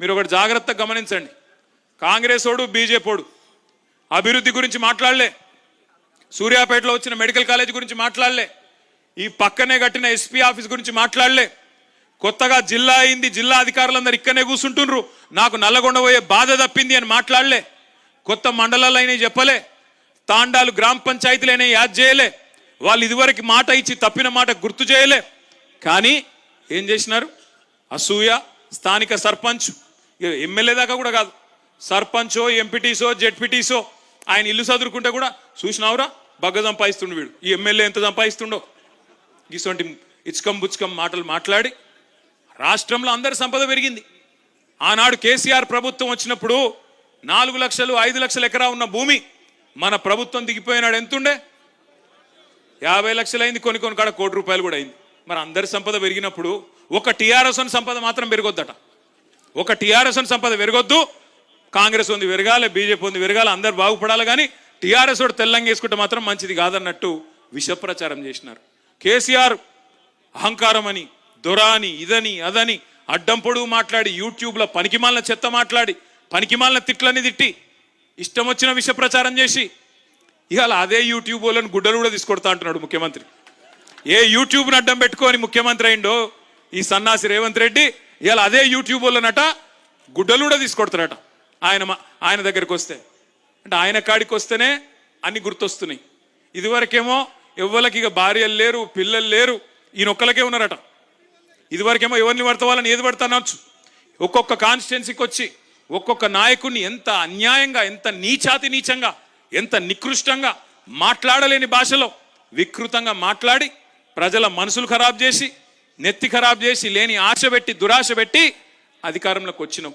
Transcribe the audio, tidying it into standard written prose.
మీరు ఒకటి జాగ్రత్తగా గమనించండి. కాంగ్రెస్ ఓడు బీజేపీడు అభివృద్ధి గురించి మాట్లాడలే, సూర్యాపేటలో వచ్చిన మెడికల్ కాలేజ్ గురించి మాట్లాడలే, ఈ పక్కనే కట్టిన ఎస్పీ ఆఫీస్ గురించి మాట్లాడలే, కొత్తగా జిల్లా అయింది జిల్లా అధికారులందరూ ఇక్కడనే కూర్చుంటుండ్రు నాకు నల్లగొండ పోయే బాధ తప్పింది అని మాట్లాడలే, కొత్త మండలాలు అయినా చెప్పలే, తాండాలు గ్రామ పంచాయతీలైనా యాద్ చేయలే, వాళ్ళు ఇదివరకు మాట ఇచ్చి తప్పిన మాట గుర్తు చేయలే. కానీ ఏం చేసినారు? అసూయ స్థానిక సర్పంచ్, ఎమ్మెల్యే దాకా కూడా కాదు, సర్పంచో ఎంపీటీసో జెడ్పీటీసో ఆయన ఇల్లు చదువుకుంటే కూడా చూసినావురా బగ్గ సంపాదిస్తుండు వీడు, ఈ ఎమ్మెల్యే ఎంత సంపాదిస్తుండో, ఇటువంటి ఇచ్చుకం బుచ్చుకం మాటలు మాట్లాడి రాష్ట్రంలో అందరి సంపద పెరిగింది. ఆనాడు కేసీఆర్ ప్రభుత్వం వచ్చినప్పుడు 4 లక్షలు 5 లక్షల ఎకరా ఉన్న భూమి మన ప్రభుత్వం దిగిపోయినాడు ఎంతుండే? 50 లక్షలు అయింది, కొన్ని కాడ ₹1 కోటి కూడా అయింది. మరి అందరి సంపద పెరిగినప్పుడు ఒక టీఆర్ఎస్ సంపద మాత్రం పెరగొద్దట, ఒక టీఆర్ఎస్ సంపద పెరగొద్దు, కాంగ్రెస్ ఉంది పెరగాలి, బీజేపీ ఉంది పెరగాలి, అందరు బాగుపడాలి, కానీ టీఆర్ఎస్ వాడు తెల్లంగా వేసుకుంటే మాత్రం మంచిది కాదన్నట్టు విష ప్రచారం చేసినారు. కేసీఆర్ అహంకారం అని దొరాని ఇదని అదని అడ్డం పొడుగు మాట్లాడి యూట్యూబ్లో పనికిమాలిన చెత్త మాట్లాడి పనికిమాలిన తిట్లని తిట్టి ఇష్టం వచ్చిన విష ప్రచారం చేసి ఇవాళ అదే యూట్యూబ్ వాళ్ళని గుడ్డలు కూడా తీసుకొడతా అంటున్నాడు ముఖ్యమంత్రి. ఏ యూట్యూబ్ని అడ్డం పెట్టుకొని ముఖ్యమంత్రి అయిండో ఈ సన్నాసి రేవంత్ రెడ్డి, ఇవాళ అదే యూట్యూబ్ వాళ్ళనట గుడ్డలు కూడా తీసుకొడతారట ఆయన దగ్గరికి వస్తే. అంటే ఆయన కాడికి వస్తేనే అన్ని గుర్తొస్తున్నాయి. ఇదివరకేమో ఎవ్వరికి ఇక భార్యలు లేరు పిల్లలు లేరు, ఈయనొక్కలకే ఉన్నారట. ఇదివరకేమో ఎవరిని పడతా వాళ్ళని ఏది పడతా అనొచ్చు. ఒక్కొక్క కాన్స్టిట్యున్సీకి వచ్చి ఒక్కొక్క నాయకుడిని ఎంత అన్యాయంగా ఎంత నీచంగా ఎంత నికృష్టంగా మాట్లాడలేని భాషలో వికృతంగా మాట్లాడి ప్రజల మనసులు ఖరాబ్ చేసి నెత్తి ఖరాబ్ చేసి లేని ఆశ పెట్టి దురాశ పెట్టి అధికారంలోకి వచ్చినాం.